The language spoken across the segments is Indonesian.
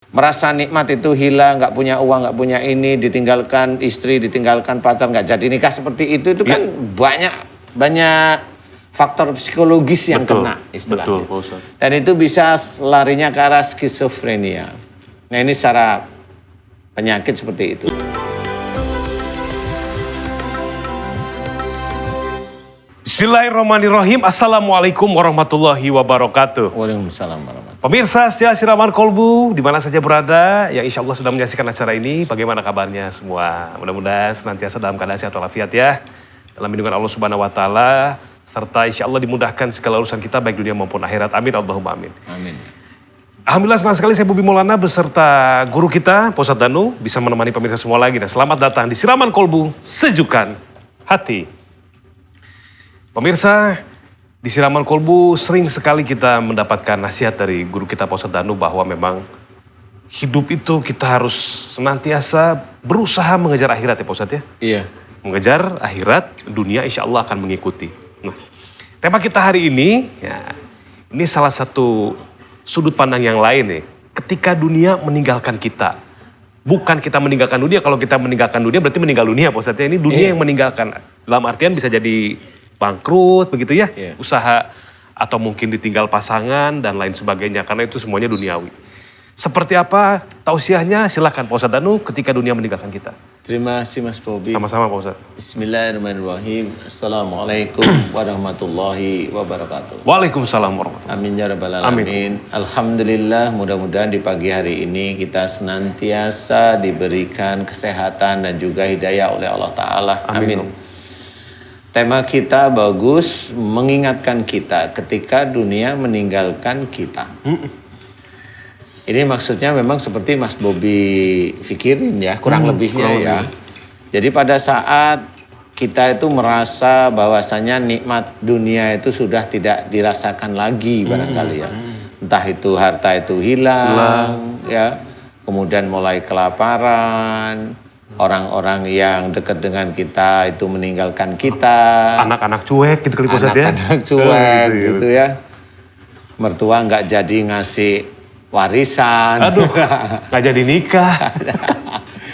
Merasa nikmat itu hilang, nggak punya uang, nggak punya ini, ditinggalkan istri, ditinggalkan pacar, nggak jadi nikah seperti itu kan banyak faktor psikologis yang Betul, kena istilahnya. betul, Pak Ustadz. Dan itu bisa larinya ke arah skizofrenia. Nah ini secara penyakit seperti itu. Bismillahirrahmanirrahim. Assalamualaikum warahmatullahi wabarakatuh. Waalaikumsalam warahmatullahi. Pemirsa setia Siraman Kolbu, di mana saja berada, yang insya Allah sedang menyaksikan acara ini, bagaimana kabarnya semua? Mudah-mudahan senantiasa dalam keadaan sehat walafiat ya. Dalam lindungan Allah Subhanahu Wa Taala, serta insya Allah dimudahkan segala urusan kita baik dunia maupun akhirat. Amin, Allahumma amin. Amin. Alhamdulillah senang sekali saya Bobi Maulana beserta guru kita, Pak Ustadz Danu, bisa menemani pemirsa semua lagi. Dan selamat datang di Siraman Kolbu, sejukan hati. Pemirsa, di Siraman Kolbu sering sekali kita mendapatkan nasihat dari guru kita Pak Ustadz Danu bahwa memang hidup itu kita harus senantiasa berusaha mengejar akhirat ya Pak Ustadz ya. Iya. Mengejar akhirat, dunia insya Allah akan mengikuti. Nah, tema kita hari ini, ya, ini salah satu sudut pandang yang lain nih. Ketika dunia meninggalkan kita. Bukan kita meninggalkan dunia, kalau kita meninggalkan dunia berarti meninggal dunia Pak Ustadz ya. Ini dunia yang meninggalkan. Dalam artian bisa jadi bangkrut begitu ya, usaha atau mungkin ditinggal pasangan dan lain sebagainya karena itu semuanya duniawi. Seperti apa tausiahnya? Silakan Pak Ustadz Danu ketika dunia meninggalkan kita. Terima kasih Mas Bobi. Sama-sama Pak Ustadz. Bismillahirrahmanirrahim. Assalamualaikum warahmatullahi wabarakatuh. Waalaikumsalam warahmatullahi wabarakatuh. Amin ya rabbal alamin. Alhamdulillah, mudah-mudahan di pagi hari ini kita senantiasa diberikan kesehatan dan juga hidayah oleh Allah Ta'ala. Amin. Tema kita bagus, mengingatkan kita ketika dunia meninggalkan kita. Ini maksudnya memang seperti Mas Bobi pikirin ya, kurang lebihnya ya. Jadi pada saat kita itu merasa bahwasanya nikmat dunia itu sudah tidak dirasakan lagi barangkali ya. Entah itu harta itu hilang ya, kemudian mulai kelaparan. Orang-orang yang dekat dengan kita itu meninggalkan kita. Anak-anak cuek gitu kali Pak Ustadz ya. Anak-anak cuek gitu ya. Mertua nggak jadi ngasih warisan. Aduh, nggak jadi nikah.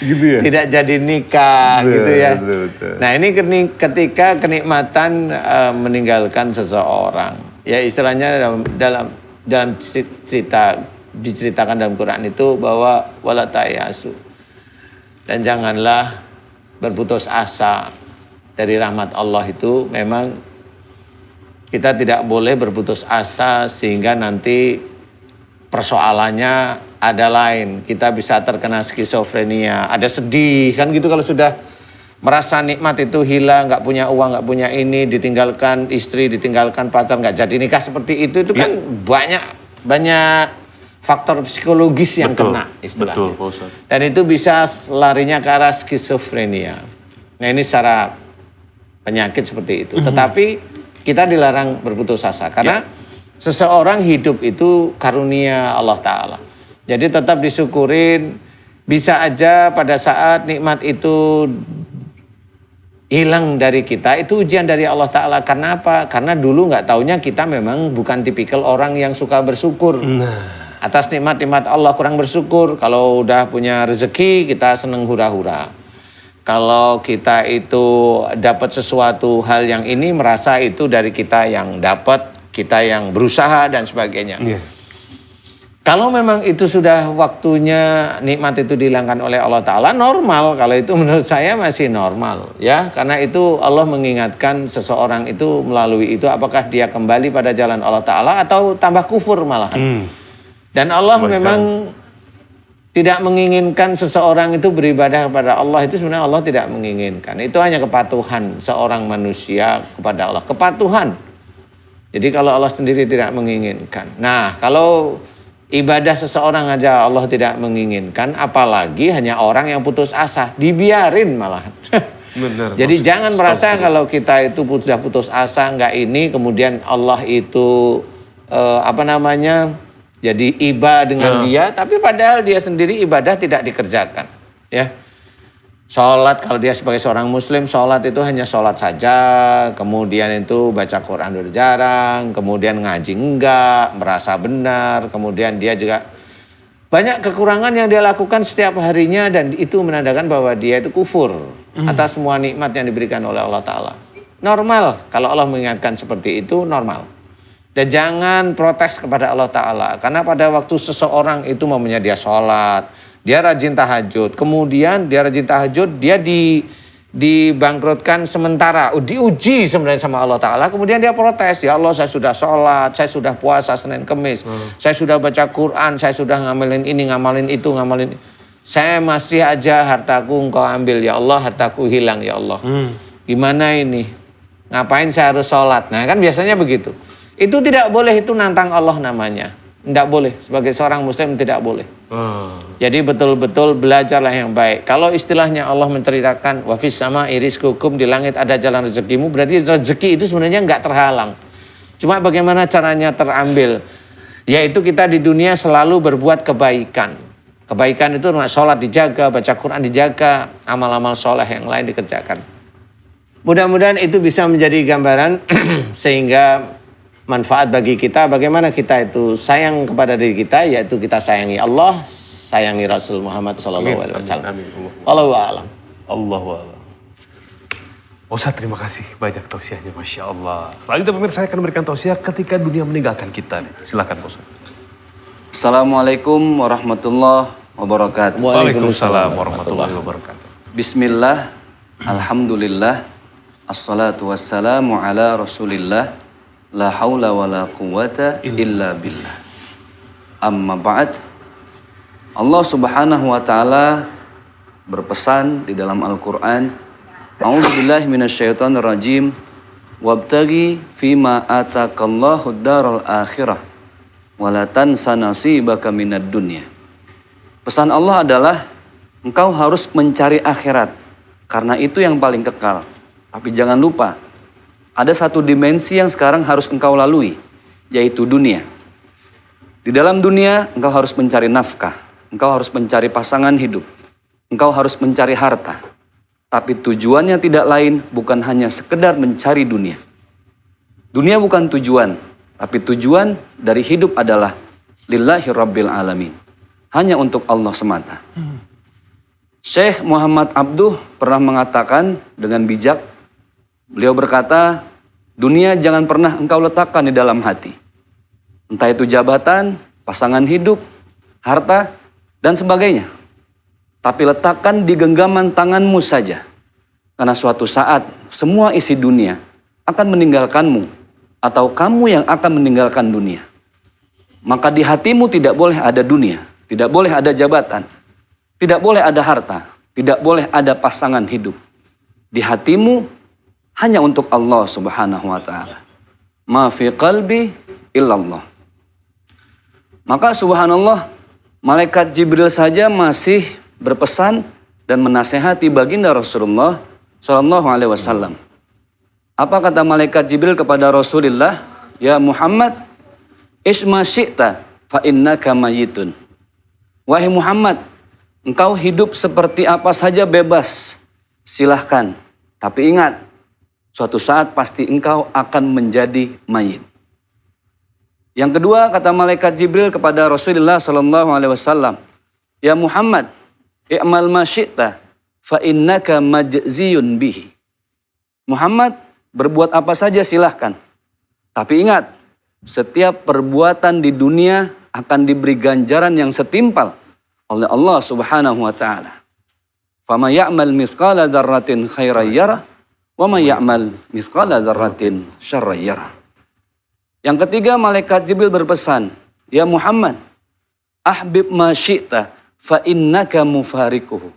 Gitu ya. Tidak jadi nikah gitu ya. Betul. Nah ini ketika kenikmatan meninggalkan seseorang. Ya istilahnya dalam cerita diceritakan dalam Quran itu bahwa wala tayasu. Dan janganlah berputus asa dari rahmat Allah itu. Memang kita tidak boleh berputus asa sehingga nanti persoalannya ada lain. Kita bisa terkena skizofrenia, ada sedih kan gitu kalau sudah merasa nikmat itu hilang, nggak punya uang, nggak punya ini, ditinggalkan istri, ditinggalkan pacar, nggak jadi nikah seperti itu kan banyak faktor psikologis yang kena istilahnya. Betul, Pak Ustadz. Dan itu bisa larinya ke arah skizofrenia. Nah ini secara penyakit seperti itu. Tetapi kita dilarang berputus asa. Karena seseorang hidup itu karunia Allah Ta'ala. Jadi tetap disyukurin. Bisa aja pada saat nikmat itu hilang dari kita, itu ujian dari Allah Ta'ala. Karena apa? Karena dulu nggak taunya kita memang bukan tipikal orang yang suka bersyukur. Atas nikmat-nikmat Allah kurang bersyukur. Kalau udah punya rezeki kita seneng hura-hura. Kalau kita itu dapat sesuatu hal yang ini merasa itu dari kita yang dapat, kita yang berusaha dan sebagainya. Kalau memang itu sudah waktunya nikmat itu dihilangkan oleh Allah Ta'ala, normal. Kalau itu menurut saya masih normal ya. Karena itu Allah mengingatkan seseorang itu melalui itu apakah dia kembali pada jalan Allah Ta'ala atau tambah kufur malahan. Dan Allah memang tidak menginginkan seseorang itu beribadah kepada Allah. Itu sebenarnya Allah tidak menginginkan. Itu hanya kepatuhan seorang manusia kepada Allah. Kepatuhan. Jadi kalau Allah sendiri tidak menginginkan. Nah kalau ibadah seseorang aja Allah tidak menginginkan. Apalagi hanya orang yang putus asa. Dibiarin malah. Benar, jadi jangan merasa kalau kita itu sudah putus asa. Enggak ini kemudian Allah itu jadi iba dengan dia, tapi padahal dia sendiri ibadah tidak dikerjakan. Ya, sholat kalau dia sebagai seorang muslim, sholat itu hanya sholat saja, kemudian itu baca Quran udah jarang, kemudian ngaji enggak, merasa benar, kemudian dia juga Banyak kekurangan yang dia lakukan setiap harinya dan itu menandakan bahwa dia itu kufur atas semua nikmat yang diberikan oleh Allah Ta'ala. Normal, kalau Allah mengingatkan seperti itu, normal. Dan jangan protes kepada Allah Ta'ala. Karena pada waktu seseorang itu momennya dia sholat, dia rajin tahajud. Kemudian dia rajin tahajud, dia dibangkrutkan sementara. Diuji sebenarnya sama Allah Ta'ala. Kemudian dia protes, ya Allah saya sudah sholat, saya sudah puasa Senin Kemis. Saya sudah baca Quran, saya sudah ngamalin ini, ngamalin itu, ngamalin. Saya masih aja hartaku engkau ambil ya Allah, hartaku hilang ya Allah. Gimana ini? Ngapain saya harus sholat? Nah kan biasanya begitu. Itu tidak boleh, itu nantang Allah namanya. Tidak boleh, sebagai seorang muslim tidak boleh. Jadi betul-betul belajarlah yang baik. Kalau istilahnya Allah menceritakan, wafis sama iris hukum di langit ada jalan rezekimu, berarti rezeki itu sebenarnya nggak terhalang. Cuma bagaimana caranya terambil? Yaitu kita di dunia selalu berbuat kebaikan. Kebaikan itu sholat dijaga, baca Quran dijaga, amal-amal soleh yang lain dikerjakan. Mudah-mudahan itu bisa menjadi gambaran sehingga manfaat bagi kita bagaimana kita itu sayang kepada diri kita, yaitu kita sayangi Allah, sayangi Rasul Muhammad SAW. Allahu a'lam. Allahu a'lam. Ustaz, terima kasih banyak tausiahnya, Masya Allah. Selanjutnya pemirsa, saya akan memberikan tausiah ketika dunia meninggalkan kita. Silakan Ustaz. Assalamualaikum warahmatullahi wabarakatuh. Waalaikumsalam warahmatullahi wabarakatuh. Bismillah, alhamdulillah, assalatu wassalamu ala rasulillah, la hawla wa la quwata illa billah. Amma ba'd. Allah subhanahu wa ta'ala berpesan di dalam Al-Quran, a'udzubillahi minasyaitonir rajim, wabtaghi fima atakallahu daral akhirah wa la tansa nasibaka minad dunya. Pesan Allah adalah engkau harus mencari akhirat karena itu yang paling kekal. Tapi jangan lupa, ada satu dimensi yang sekarang harus engkau lalui, yaitu dunia. Di dalam dunia, engkau harus mencari nafkah, engkau harus mencari pasangan hidup, engkau harus mencari harta. Tapi tujuannya tidak lain, bukan hanya sekedar mencari dunia. Dunia bukan tujuan, tapi tujuan dari hidup adalah lillahi rabbil alamin. Hanya untuk Allah semata. Syekh Muhammad Abduh pernah mengatakan dengan bijak, beliau berkata, dunia jangan pernah engkau letakkan di dalam hati. Entah itu jabatan, pasangan hidup, harta, dan sebagainya. Tapi letakkan di genggaman tanganmu saja. Karena suatu saat semua isi dunia akan meninggalkanmu. Atau kamu yang akan meninggalkan dunia. Maka di hatimu tidak boleh ada dunia. Tidak boleh ada jabatan. Tidak boleh ada harta. Tidak boleh ada pasangan hidup. Di hatimu hanya untuk Allah subhanahu wa ta'ala. Ma fi qalbi illallah. Maka subhanallah, malaikat Jibril saja masih berpesan dan menasehati baginda Rasulullah sallallahu alaihi wasallam. Apa kata malaikat Jibril kepada Rasulullah? Ya Muhammad, isma syi'ta fa innaka mayitun. Wahai Muhammad, engkau hidup seperti apa saja bebas. Silahkan. Tapi ingat, suatu saat pasti engkau akan menjadi mayit. Yang kedua, kata malaikat Jibril kepada Rasulullah sallallahu alaihi wasallam, ya Muhammad, i'mal ma syi'ta fa innaka majziyun bihi. Muhammad, berbuat apa saja silahkan. Tapi ingat, setiap perbuatan di dunia akan diberi ganjaran yang setimpal oleh Allah Subhanahu wa taala. Fama ya'mal mithqala dzarratin khairan yarah wa may ya'mal mithqala dzarratin syarran yarah. Yang ketiga, malaikat Jibril berpesan, ya Muhammad, ahbib ma syi'ta fa innaka mufarikuhu.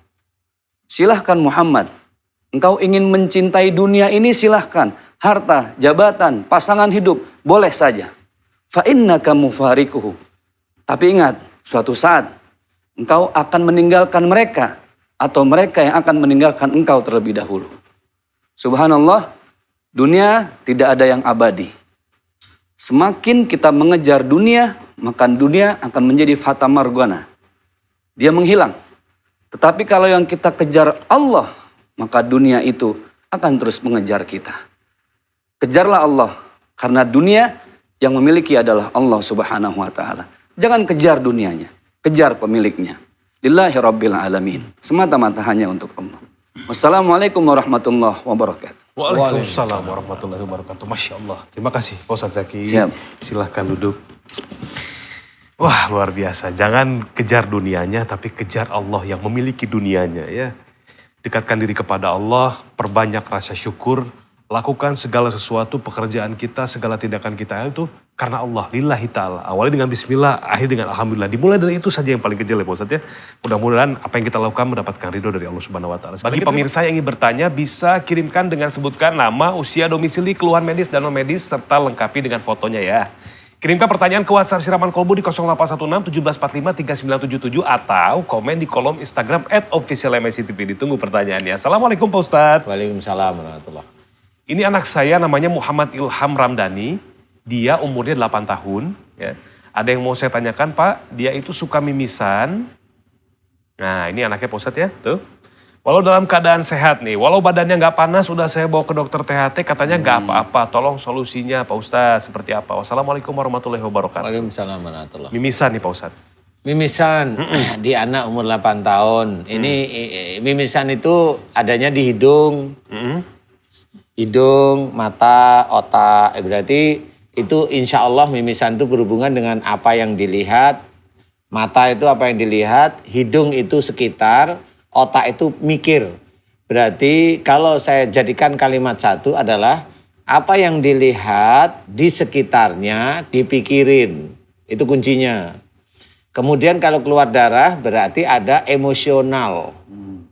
Silahkan Muhammad, engkau ingin mencintai dunia ini silahkan. Harta, jabatan, pasangan hidup, boleh saja. Fa innaka mufarikuhu. Tapi ingat, suatu saat engkau akan meninggalkan mereka atau mereka yang akan meninggalkan engkau terlebih dahulu. Subhanallah, dunia tidak ada yang abadi. Semakin kita mengejar dunia, maka dunia akan menjadi fata morgana. Dia menghilang. Tetapi kalau yang kita kejar Allah, maka dunia itu akan terus mengejar kita. Kejarlah Allah, karena dunia yang memiliki adalah Allah Subhanahu wa ta'ala. Jangan kejar dunianya, kejar pemiliknya. Lillahi Rabbil Alamin. Semata-mata hanya untuk Allah. Wassalamualaikum warahmatullahi wabarakatuh. Waalaikumsalam warahmatullahi wabarakatuh. Masya Allah. Terima kasih Pak Ustadz Zaki. Siap. Silahkan duduk. Wah, luar biasa. Jangan kejar dunianya, tapi kejar Allah yang memiliki dunianya ya. Dekatkan diri kepada Allah, perbanyak rasa syukur, lakukan segala sesuatu, pekerjaan kita, segala tindakan kita itu karena Allah, lillahi ta'ala. Awalnya dengan bismillah, akhir dengan alhamdulillah. Dimulai dari itu saja yang paling kecil ya Pak Ustadz ya. Mudah-mudahan apa yang kita lakukan mendapatkan ridho dari Allah Subhanahu wa Ta'ala. Bagi pemirsa yang ingin bertanya, bisa kirimkan dengan sebutkan nama, usia, domisili, keluhan medis, dan non medis, serta lengkapi dengan fotonya ya. Kirimkan pertanyaan ke WhatsApp Siraman Kolbu di 0816 1745 3977 atau komen di kolom Instagram @officialmsctv. Ditunggu pertanyaannya. Assalamualaikum Pak Ustadz. Waalaikumsalam warahmatullahi. Ini anak saya namanya Muhammad Ilham Ramdhani. Dia umurnya 8 tahun. Ya. Ada yang mau saya tanyakan Pak, dia itu suka mimisan. Nah ini anaknya Pak Ustadz ya, tuh. Walau dalam keadaan sehat nih, walau badannya nggak panas, udah saya bawa ke dokter THT, katanya nggak apa-apa. Tolong solusinya Pak Ustadz, seperti apa? Wassalamualaikum warahmatullahi wabarakatuh. Waalaikumsalam warahmatullahi. Mimisan nih Pak Ustadz. Mimisan di anak umur 8 tahun. Ini mimisan itu adanya di hidung, hidung, mata, otak. Berarti itu insya Allah mimisan itu berhubungan dengan apa yang dilihat. Mata itu apa yang dilihat, hidung itu sekitar, otak itu mikir. Berarti kalau saya jadikan kalimat satu adalah apa yang dilihat di sekitarnya dipikirin. Itu kuncinya. Kemudian kalau keluar darah berarti ada emosional.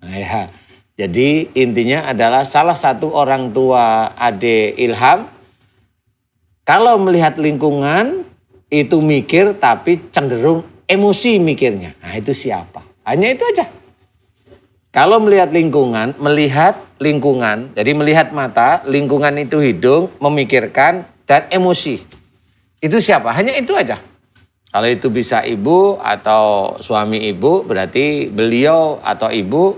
Nah, ya. Jadi intinya adalah salah satu orang tua Ade Ilham kalau melihat lingkungan itu mikir tapi cenderung emosi mikirnya. Nah itu siapa? Hanya itu aja. Kalau melihat lingkungan, jadi melihat mata, lingkungan itu hidung, memikirkan, dan emosi. Itu siapa? Hanya itu aja. Kalau itu bisa ibu atau suami ibu, berarti beliau atau ibu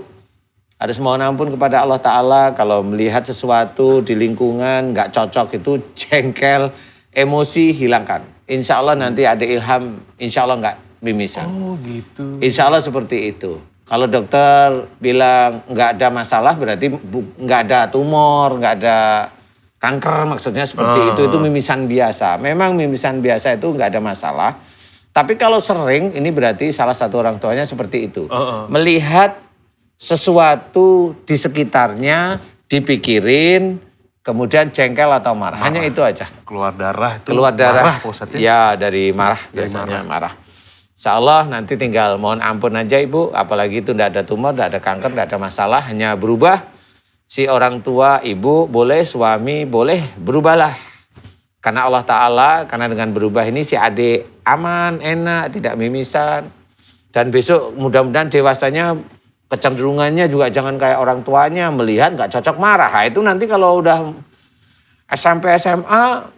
harus mohon ampun kepada Allah Ta'ala kalau melihat sesuatu di lingkungan nggak cocok itu jengkel, emosi hilangkan. Insya Allah nanti ada Ilham, insya Allah nggak mimisan. Oh gitu. Insya Allah seperti itu. Kalau dokter bilang nggak ada masalah berarti nggak ada tumor, nggak ada kanker maksudnya seperti itu mimisan biasa. Memang mimisan biasa itu nggak ada masalah. Tapi kalau sering ini berarti salah satu orang tuanya seperti itu. Melihat sesuatu di sekitarnya dipikirin kemudian jengkel atau marah. Hanya itu aja. Keluar darah itu. Keluar darah. Marah, ya dari marah biasanya marah. Insya Allah nanti tinggal mohon ampun aja Ibu, apalagi itu tidak ada tumor, tidak ada kanker, tidak ada masalah, hanya berubah. Si orang tua, ibu boleh, suami boleh, berubahlah. Karena Allah Ta'ala, karena dengan berubah ini si adik aman, enak, tidak mimisan. Dan besok mudah-mudahan dewasanya kecenderungannya juga jangan kayak orang tuanya, melihat nggak cocok marah. Nah, itu nanti kalau udah SMP, SMA,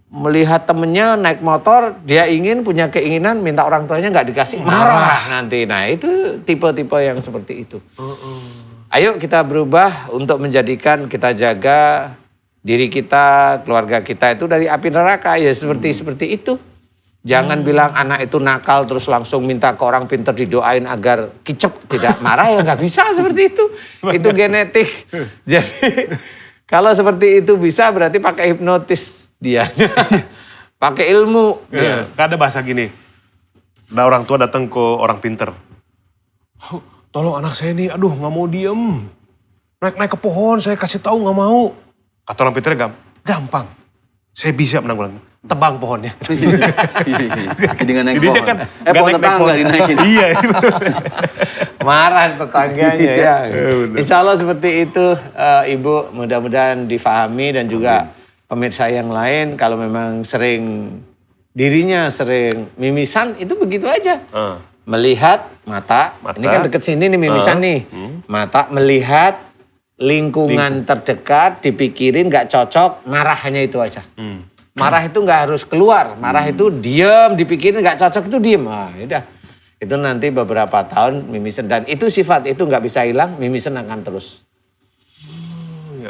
melihat temennya naik motor, dia ingin punya keinginan minta orang tuanya nggak dikasih, marah nanti. Nah itu tipe-tipe yang seperti itu. Ayo kita berubah untuk menjadikan kita jaga diri kita, keluarga kita itu dari api neraka ya seperti itu. Jangan bilang anak itu nakal terus langsung minta ke orang pintar didoain agar kicep tidak marah ya nggak bisa seperti itu. Itu genetik. Jadi kalau seperti itu bisa berarti pakai hipnotis dia. Pakai ilmu. Ya. Kan ada bahasa gini. Ada orang tua datang ke orang pinter. Oh, tolong anak saya nih, aduh nggak mau diem. Naik ke pohon, saya kasih tahu nggak mau. Kata orang pinternya gampang. Saya bisa menanggulangi. Tebang pohonnya. Dengan naik pohon. Kan Pohon tetangga dinaikin. Iya. Marah tetangganya ya. Insya Allah seperti itu Ibu, mudah-mudahan difahami dan juga pemirsa yang lain kalau memang dirinya sering mimisan itu begitu aja. Melihat mata, ini kan deket sini nih mimisan nih. Mata melihat lingkungan terdekat dipikirin nggak cocok, marah hanya itu aja. Marah itu nggak harus keluar, marah itu diem, dipikirin nggak cocok itu diem. Nah, udah. Itu nanti beberapa tahun mimisan dan itu sifat itu nggak bisa hilang, mimisan akan terus.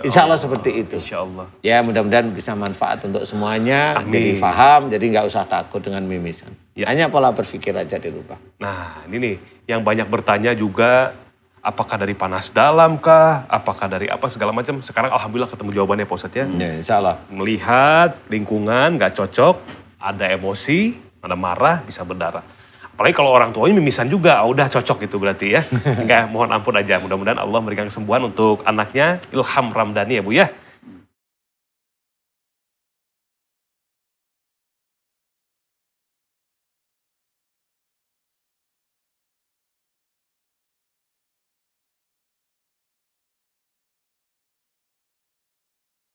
Insya Allah seperti itu. Insya Allah. Ya mudah-mudahan bisa manfaat untuk semuanya. Amin. Jadi paham, jadi nggak usah takut dengan mimisan. Ya. Hanya pola berpikir aja dirubah. Nah, ini nih yang banyak bertanya juga, apakah dari panas dalam kah? Apakah dari apa segala macam? Sekarang alhamdulillah ketemu jawabannya Pak Ustadz ya. Ya, insya Allah. Melihat lingkungan nggak cocok, ada emosi, ada marah, bisa berdarah. Apalagi kalau orang tuanya mimisan juga, udah cocok gitu berarti ya. Enggak, mohon ampun aja. Mudah-mudahan Allah memberikan kesembuhan untuk anaknya Ilham Ramdhani ya Bu ya.